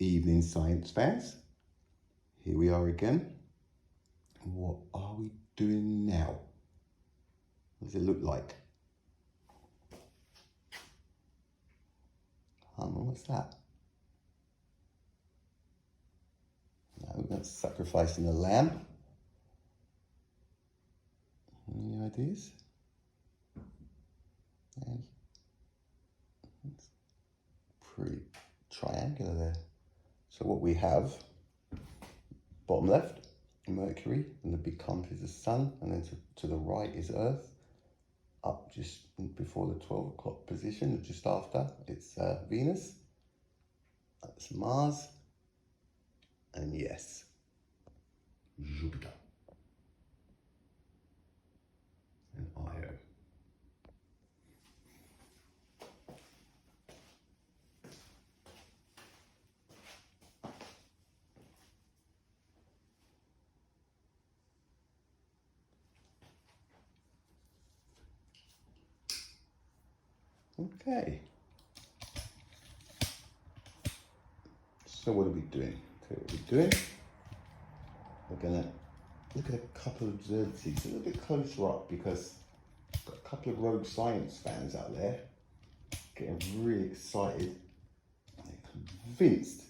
Evening science fans. Here we are again. What are we doing now? What does it look like? What's that? No, that's sacrificing a lamb. Any ideas? It's pretty triangular there. So what we have, bottom left, Mercury, and the big clump is the Sun, and then to the right is Earth. Up just before the 12 o'clock position, or just after, it's Venus. That's Mars. And yes, Jupiter. And Io. Okay. So what are we doing? We're gonna look at a couple of absurdities a little bit closer up, because I've got a couple of rogue science fans out there getting really excited. They're convinced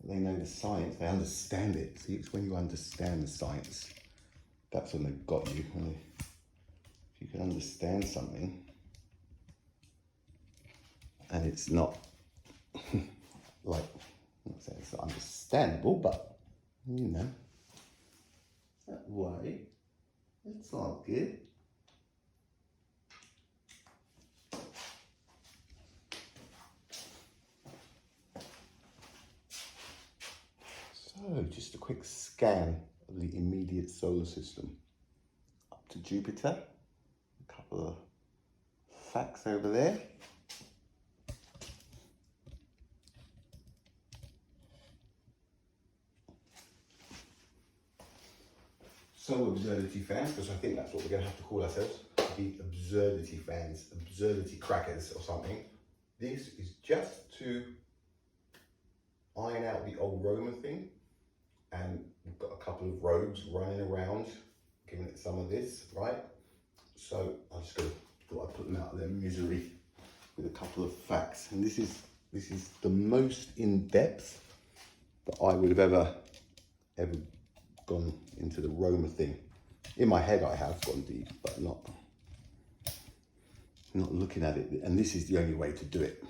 that they know the science, they understand it. See, it's when you understand the science, that's when they've got you. If you can understand something, and it's not like, I'm not saying it's not understandable, but you know, that way, it's not good. So, just a quick scan of the immediate solar system. Up to Jupiter, a couple of facts over there. So absurdity fans, because I think that's what we're going to have to call ourselves, the absurdity fans, absurdity crackers or something. This is just to iron out the old Roemer thing, and we've got a couple of rogues running around giving it some of this, right? So I just thought I'd put them out of their misery with a couple of facts. And this is the most in-depth that I would have ever gone into the Roemer thing. In my head I have gone deep, but not looking at it. And this is the only way to do it.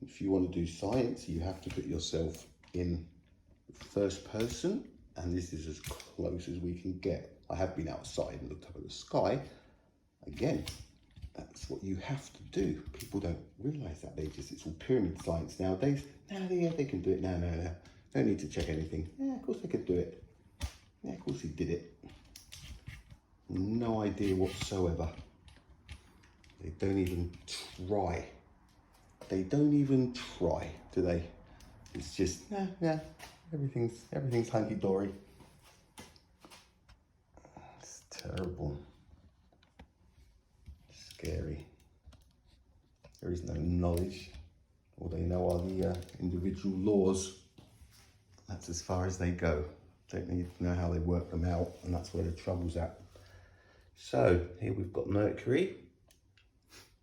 If you want to do science, you have to put yourself in first person, and this is as close as we can get. I have been outside and looked up at the sky. Again, that's what you have to do. People don't realise that. It's all pyramid science nowadays. Yeah, they can do it. No. Don't need to check anything. Yeah, of course they could do it. Yeah, of course he did it. No idea whatsoever. They don't even try. They don't even try, do they? It's just, nah, everything's hunky-dory. It's terrible. Scary. There is no knowledge. All they know are the individual laws. That's as far as they go. Don't need to know how they work them out, and that's where the trouble's at. So here we've got Mercury.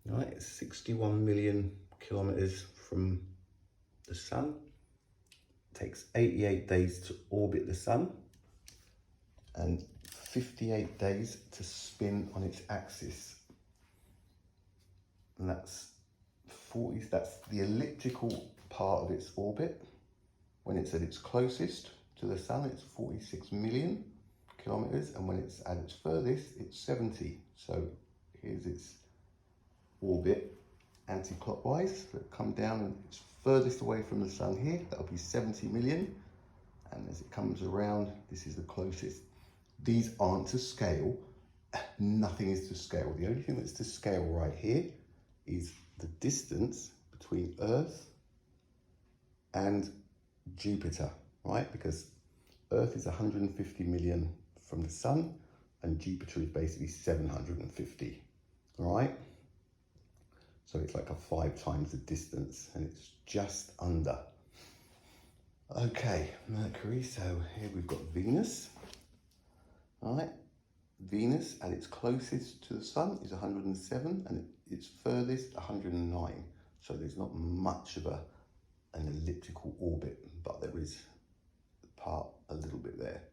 Right, it's 61 million kilometers from the Sun. It takes 88 days to orbit the Sun and 58 days to spin on its axis. And that's the elliptical part of its orbit. When it's at its closest to the Sun, it's 46 million kilometers, and when it's at its furthest, it's 70. So here's its orbit anti-clockwise. So it come down and it's furthest away from the Sun here, that'll be 70 million. And as it comes around, this is the closest. These aren't to scale. Nothing is to scale. The only thing that's to scale right here is the distance between Earth and Jupiter, right? Because Earth is 150 million from the Sun, and Jupiter is basically 750, right? So it's like 5 times the distance, and it's just under. Okay, Mercury, so here we've got Venus. All right, Venus at its closest to the sun is 107 and its furthest 109. So there's not much of an elliptical orbit, but there is part a little bit there.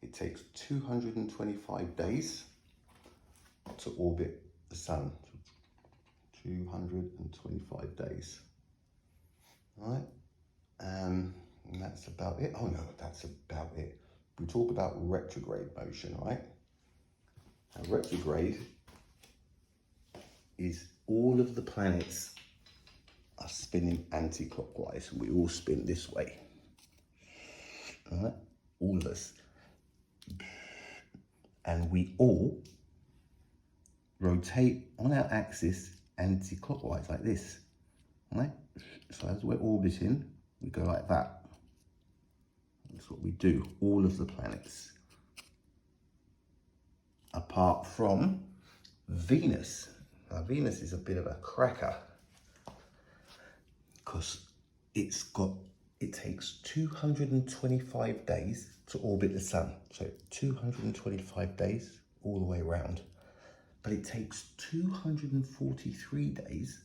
It takes 225 days to orbit the sun. 225 days. All right, and that's about it. Oh no, that's about it. We talk about retrograde motion, right? And retrograde is all of the planets are spinning anti-clockwise. We all spin this way. All right, all of us. And we all rotate on our axis anti-clockwise like this. All right? So as we're orbiting, we go like that. That's what we do, all of the planets. Apart from Venus. Now Venus is a bit of a cracker because it takes 225 days to orbit the sun. So 225 days all the way around. But it takes 243 days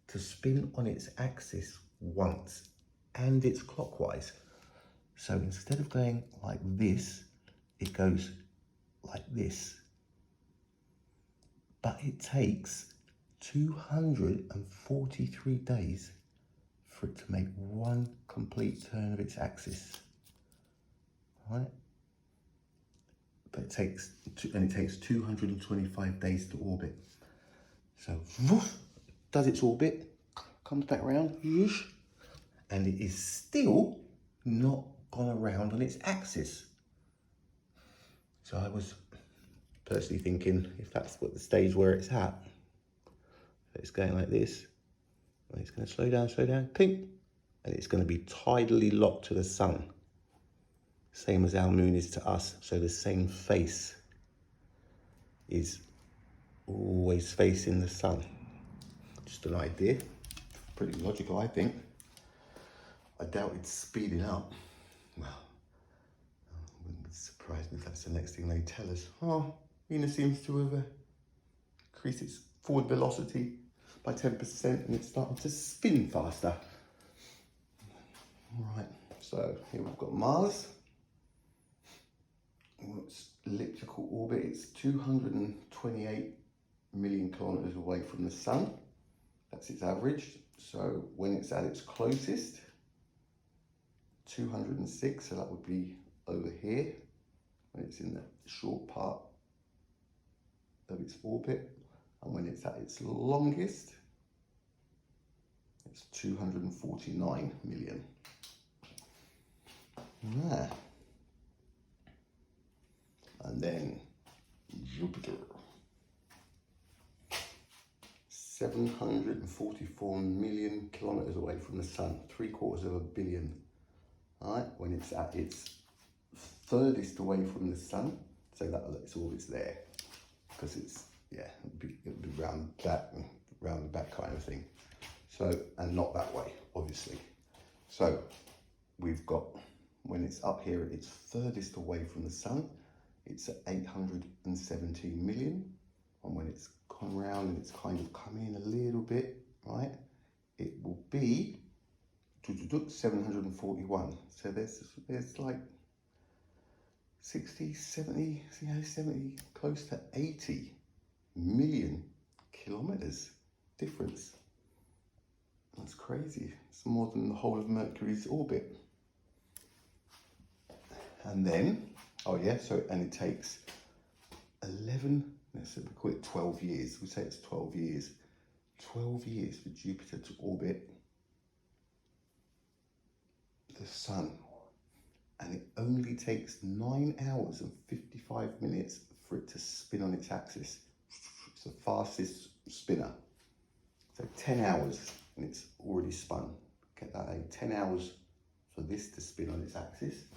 to spin on its axis once, and it's clockwise. So instead of going like this, it goes like this. But it takes 243 days for it to make one complete turn of its axis. Right? But it takes 225 days to orbit. So woof, does its orbit, comes back around, whoosh, and it is still not gone around on its axis. So I was personally thinking, if that's what the stage where it's at, it's going like this, and it's going to slow down, ping, and it's going to be tidally locked to the sun. Same as our moon is to us, so the same face is always facing the sun. Just an idea, pretty logical, I think. I doubt it's speeding up. Well, it wouldn't surprise me if that's the next thing they tell us. Oh, Venus seems to have increased its forward velocity by 10% and it's starting to spin faster. All right, so here we've got Mars. Its elliptical orbit, it's 228 million kilometers away from the sun. That's its average. So when it's at its closest, 206, so that would be over here, when it's in the short part of its orbit. And when it's at its longest, it's 249 million. Yeah. And then Jupiter, 744 million kilometers away from the sun, 750 million. All right, when it's at its furthest away from the sun, so that its orbit's there, because it's, yeah, it'll be round the back kind of thing. So, and not that way, obviously. So we've got, when it's up here at its furthest away from the sun, it's at 817 million. And when it's gone round and it's kind of come in a little bit, right, it will be 741. So there's like 60, 70, 70, close to 80 million kilometers difference. That's crazy. It's more than the whole of Mercury's orbit. And then, oh yeah, so, and it takes 11, let's say we call it 12 years. We say it's 12 years. 12 years for Jupiter to orbit the sun. And it only takes 9 hours and 55 minutes for it to spin on its axis. It's the fastest spinner. So 10 hours and it's already spun. Get that, 10 hours for this to spin on its axis.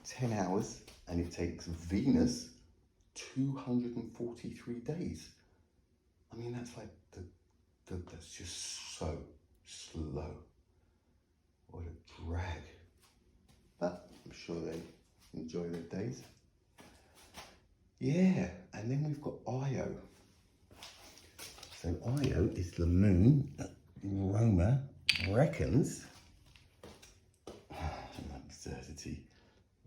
10 hours, and it takes Venus 243 days. I mean, that's like, that's just so slow. What a drag. sure they enjoy their days. Yeah, and then we've got Io. So Io is the moon that Roemer reckons, absurdity,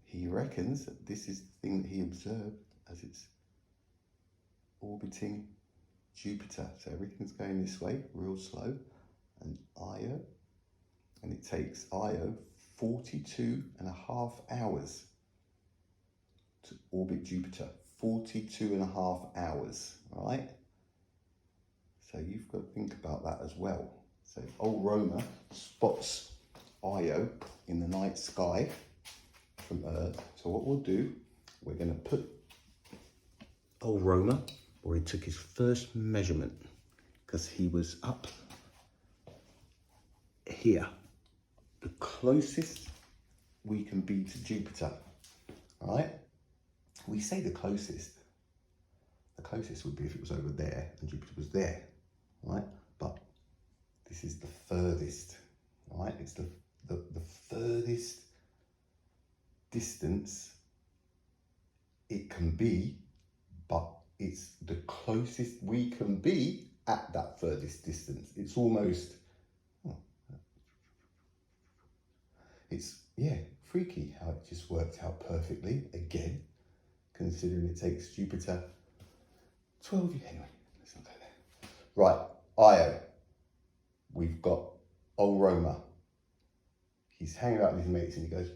he reckons that this is the thing that he observed as it's orbiting Jupiter. So everything's going this way, real slow, and Io, and it takes Io 42.5 hours to orbit Jupiter. 42.5 hours, right? So you've got to think about that as well. So old Roemer spots Io in the night sky from Earth. So what we'll do, we're going to put old Roemer where he took his first measurement, because he was up here, the closest we can be to Jupiter, right? We say the closest would be if it was over there and Jupiter was there, right? But this is the furthest, right? It's the furthest distance it can be, but it's the closest we can be at that furthest distance. It's almost, it's, yeah, freaky how it just worked out perfectly again, considering it takes Jupiter 12 years. Anyway, let's not go there. Right, Io. We've got old Roemer. He's hanging out with his mates and he goes,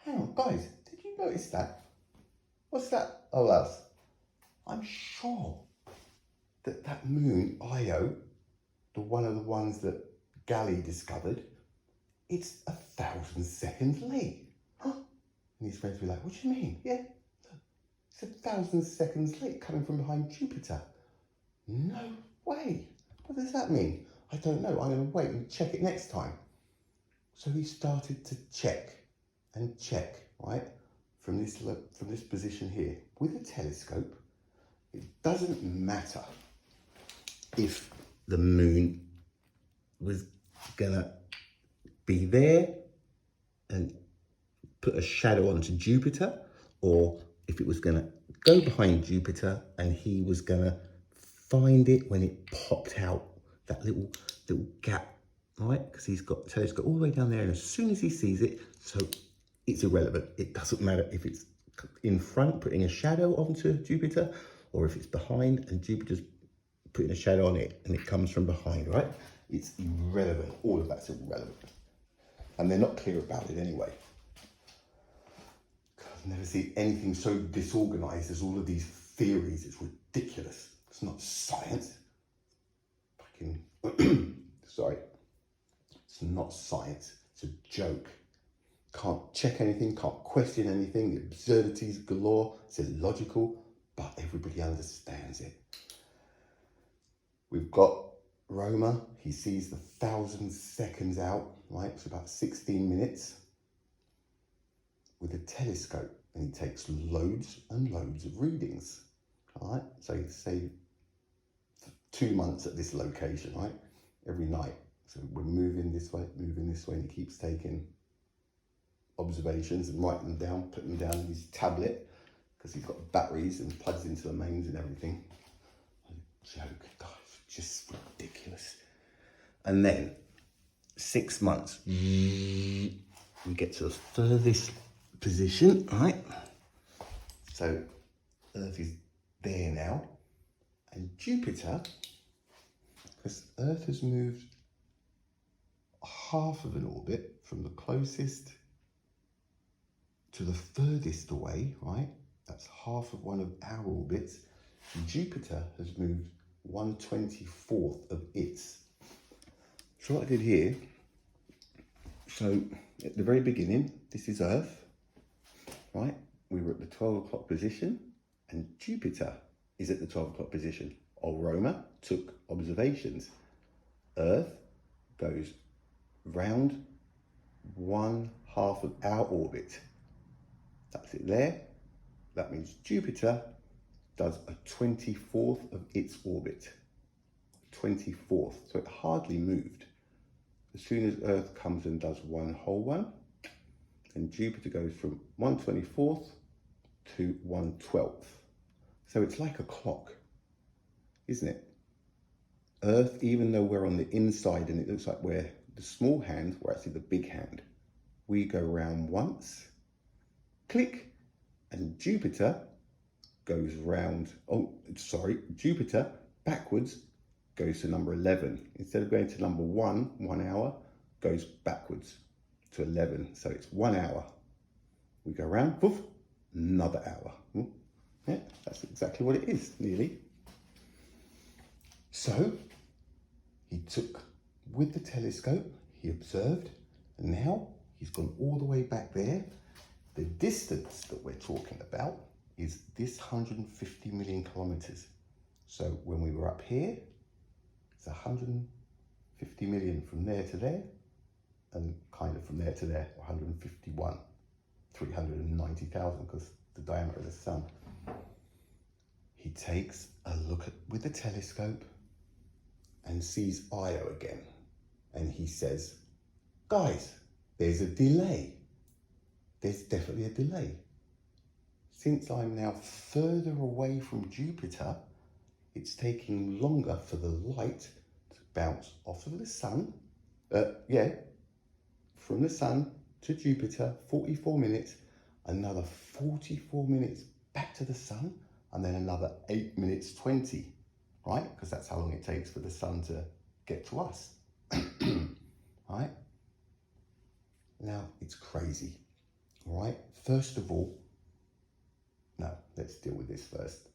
hang on, guys, did you notice that? What's that, Olaus? I'm sure that that moon, Io, the one of the ones that Galley discovered, it's 1,000 seconds late. Huh? And his friends were like, what do you mean? Yeah, it's 1,000 seconds late coming from behind Jupiter. No way. What does that mean? I don't know. I'm going to wait and check it next time. So he started to check and check, right, from this position here with a telescope. It doesn't matter if the moon was gonna be there and put a shadow onto Jupiter, or if it was gonna go behind Jupiter and he was gonna find it when it popped out that little gap, right? Because he's got the telescope all the way down there, and as soon as he sees it, so it's irrelevant. It doesn't matter if it's in front, putting a shadow onto Jupiter, or if it's behind and Jupiter's putting a shadow on it and it comes from behind, right? It's irrelevant. All of that's irrelevant. And they're not clear about it anyway. I've never seen anything so disorganized as all of these theories. It's ridiculous. It's not science. Fucking, sorry. It's not science. It's a joke. Can't check anything, can't question anything. The absurdities galore. It's illogical, but everybody understands it. We've got Roemer. He sees the 1,000 seconds out, right? It's about 16 minutes with a telescope, and he takes loads and loads of readings, all right? So he'd say 2 months at this location, right? Every night. So we're moving this way, and he keeps taking observations and writing them down, putting them down in his tablet, because he's got batteries and plugs into the mains and everything. A joke, gosh, just ridiculous. And then 6 months, we get to the furthest position, right? So Earth is there now, and Jupiter, because Earth has moved half of an orbit from the closest to the furthest away, right? That's half of one of our orbits. Jupiter has moved 1/24th of its. So what I did here, so at the very beginning, this is Earth, right? We were at the 12 o'clock position, and Jupiter is at the 12 o'clock position. Old Roemer took observations. Earth goes round 1/2 of our orbit. That's it there. That means Jupiter does a 24th of its orbit. 24th, so it hardly moved. As soon as Earth comes and does one whole one, and Jupiter goes from 1/24 to 1/12. So it's like a clock, isn't it? Earth, even though we're on the inside and it looks like we're the small hand, we're actually the big hand. We go round once, click, and Jupiter goes round, Jupiter backwards goes to number 11. Instead of going to number 1 hour, goes backwards to 11. So it's 1 hour. We go around, poof, another hour. Yeah, that's exactly what it is, nearly. So he took, with the telescope, he observed, and now he's gone all the way back there. The distance that we're talking about is this 150 million kilometers. So when we were up here, it's 150 million from there to there, and kind of from there to there, 151, 390,000, because the diameter of the sun. He takes a look with the telescope and sees Io again. And he says, guys, there's a delay. There's definitely a delay. Since I'm now further away from Jupiter, it's taking longer for the light to bounce off of the sun. From the sun to Jupiter, 44 minutes, another 44 minutes back to the sun, and then another 8 minutes 20, right? Because that's how long it takes for the sun to get to us, right? Now, it's crazy, all right? First of all, no, let's deal with this first.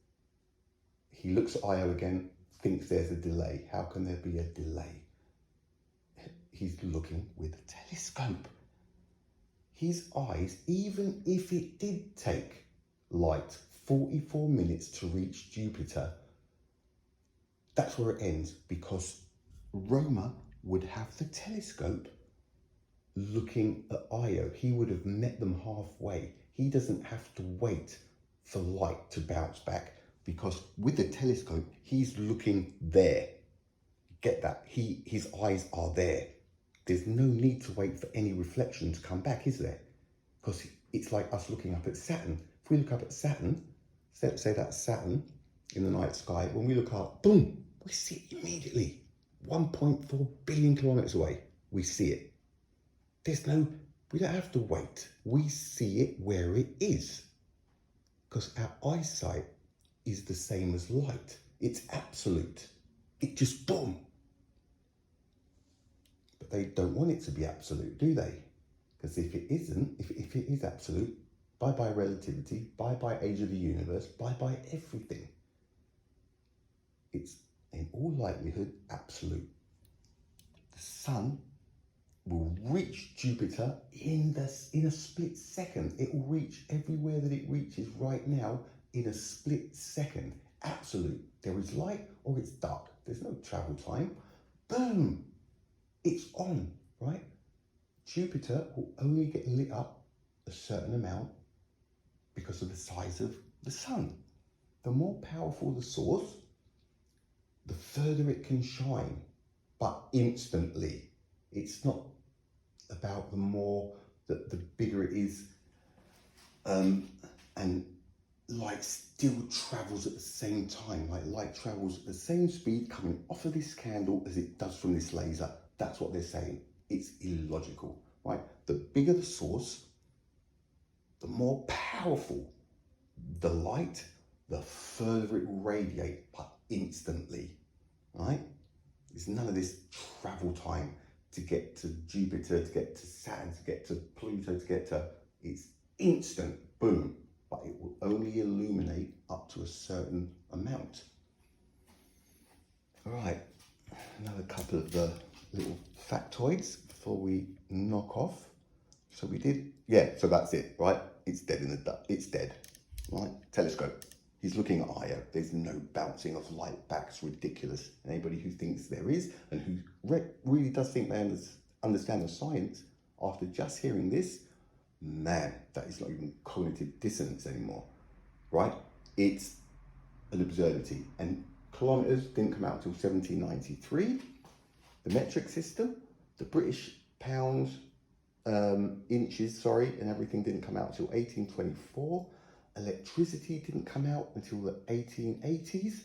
He looks at Io again, thinks there's a delay. How can there be a delay? He's looking with a telescope. His eyes, even if it did take light 44 minutes to reach Jupiter, that's where it ends, because Roemer would have the telescope looking at Io. He would have met them halfway. He doesn't have to wait for light to bounce back, because with the telescope, he's looking there. Get that? His eyes are there. There's no need to wait for any reflection to come back, is there? Because it's like us looking up at Saturn. If we look up at Saturn, say that's Saturn in the night sky, when we look up, boom, we see it immediately. 1.4 billion kilometers away, we see it. We don't have to wait. We see it where it is. Because our eyesight is the same as light. It's absolute. It just boom. But they don't want it to be absolute, do they? Because if it isn't, if it is absolute, bye-bye relativity, bye-bye age of the universe, bye-bye everything. It's, in all likelihood, absolute. The sun will reach Jupiter in a split second. It will reach everywhere that it reaches right now in a split second. Absolute. There is light or it's dark. There's no travel time. Boom! It's on, right? Jupiter will only get lit up a certain amount because of the size of the sun. The more powerful the source, the further it can shine, but instantly. It's not about the bigger it is, and light still travels at the same time. Like light travels at the same speed coming off of this candle as it does from this laser. That's what they're saying. It's illogical, right? The bigger the source, the more powerful the light, the further it will radiate, but instantly, right? There's none of this travel time to get to Jupiter, to get to Saturn, to get to Pluto, it's instant, boom. But it will only illuminate up to a certain amount. All right, another couple of the little factoids before we knock off. So we did, so that's it, right? It's dead in the dark, it's dead, right? Telescope, he's looking at Io. There's no bouncing of light back, it's ridiculous. And anybody who thinks there is, and who really does think they understand the science, after just hearing this, man, that is not even cognitive dissonance anymore, right? It's an absurdity. And kilometers didn't come out until 1793. The metric system, the British pounds, inches, and everything didn't come out until 1824. Electricity didn't come out until the 1880s.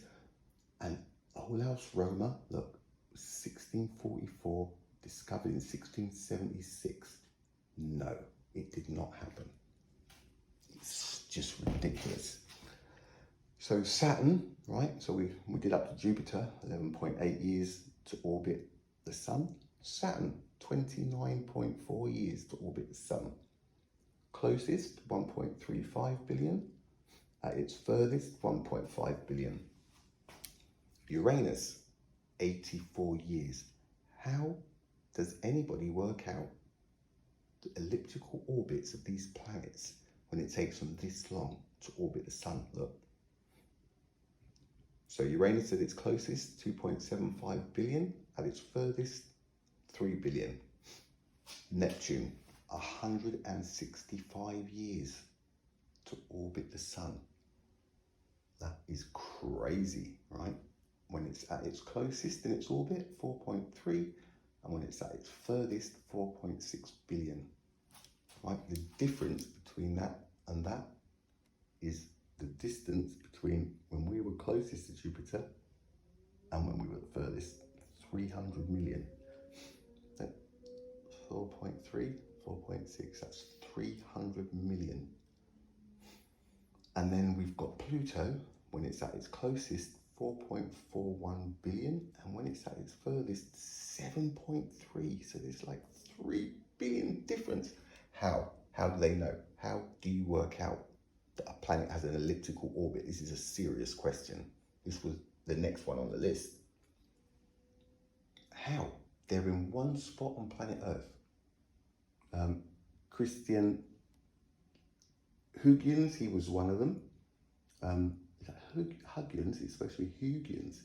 And Olaus Roemer, look, 1644, discovered in 1676. No, it did not happen. It's just ridiculous. So Saturn, right? So we did up to Jupiter, 11.8 years to orbit the Sun. Saturn, 29.4 years to orbit the Sun. Closest, 1.35 billion. At its furthest, 1.5 billion. Uranus, 84 years. How does anybody work out the elliptical orbits of these planets when it takes them this long to orbit the Sun? Look. So Uranus at its closest, 2.75 billion. At its furthest, 3 billion. Neptune, 165 years to orbit the Sun. That is crazy, right? When it's at its closest in its orbit, 4.3, and when it's at its furthest, 4.6 billion. Right? The difference between that and that is the distance between when we were closest to Jupiter and when we were the furthest, 300 million. 4.3, 4.6, that's 300 million. And then we've got Pluto, when it's at its closest, 4.41 billion, and when it's at its furthest, 7.3. So there's like 3 billion difference. How? How do they know? How do you work out that a planet has an elliptical orbit? This is a serious question. This was the next one on the list. How? They're in one spot on planet Earth. Christian Huygens, he was one of them. Is that Huygens? It's supposed to be Huygens.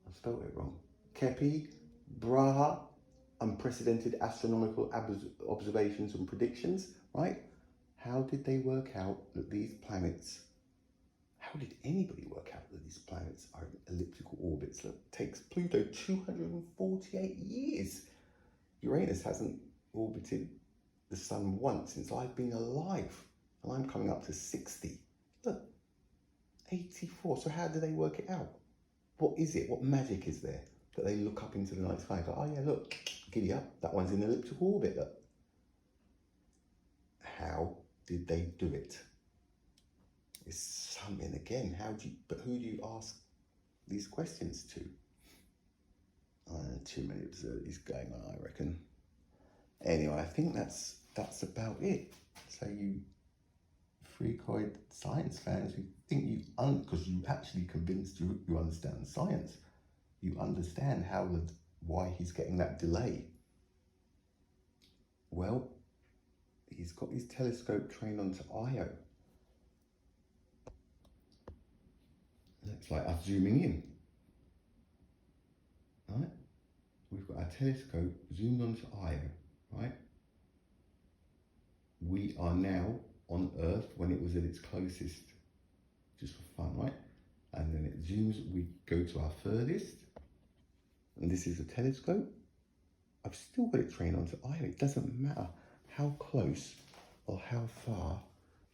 I spelled it wrong. Kepi, Brahe, unprecedented astronomical observations and predictions, right? How did they work out that these planets, how did anybody work out that these planets are in elliptical orbits? Look, it takes Pluto 248 years. Uranus hasn't orbited the Sun once since I've been alive. And I'm coming up to 60. Look, 84. So how do they work it out? What is it? What magic is there that they look up into the night sky and go, oh yeah, look, giddy up, that one's in elliptical orbit. Look. How did they do it? It's something again. But who do you ask these questions to? Too many absurdities going on, I reckon. Anyway, I think that's about it. So you freakoid science fans who think because you actually convinced you understand science, you understand why he's getting that delay. Well, he's got his telescope trained onto Io. Looks like us zooming in. Right? We've got our telescope zoomed onto Io, right? We are now on Earth when it was at its closest, just for fun, right? And then it zooms, we go to our furthest, and this is a telescope. I've still got it trained onto Io. It doesn't matter how close or how far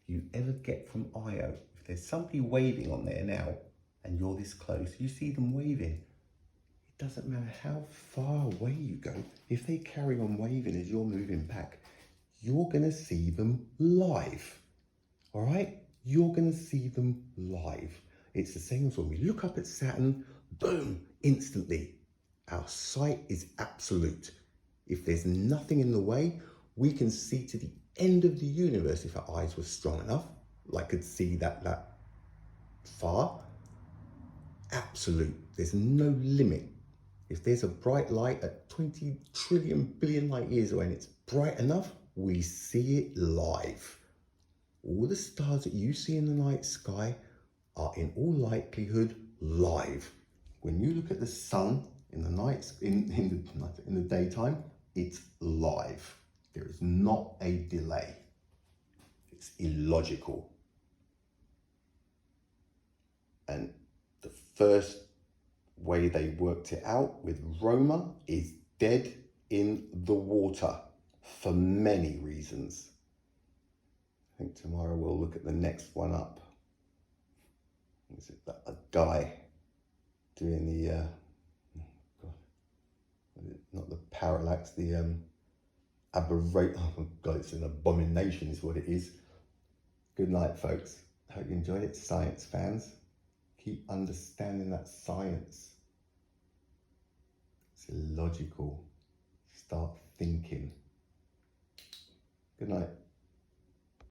you ever get from Io. If there's somebody waving on there now, and you're this close, you see them waving. It doesn't matter how far away you go. If they carry on waving as you're moving back, you're going to see them live. All right? You're going to see them live. It's the same as when we look up at Saturn, boom, instantly. Our sight is absolute. If there's nothing in the way, we can see to the end of the universe if our eyes were strong enough, like could see that far. Absolute. There's no limit. If there's a bright light at 20 trillion billion light years away and it's bright enough, we see it live. All the stars that you see in the night sky are in all likelihood live. When you look at the sun in the night, in the daytime, it's live. There is not a delay. It's illogical. And the first way they worked it out with Roemer is dead in the water. for many reasons. I think tomorrow we'll look at the next one up. Is it that a guy doing the not the parallax, the aberrate. Oh God, it's an abomination, is what it is. Good night, folks. Hope you enjoyed it, science fans. Keep understanding that science. It's illogical. Start thinking. Good night.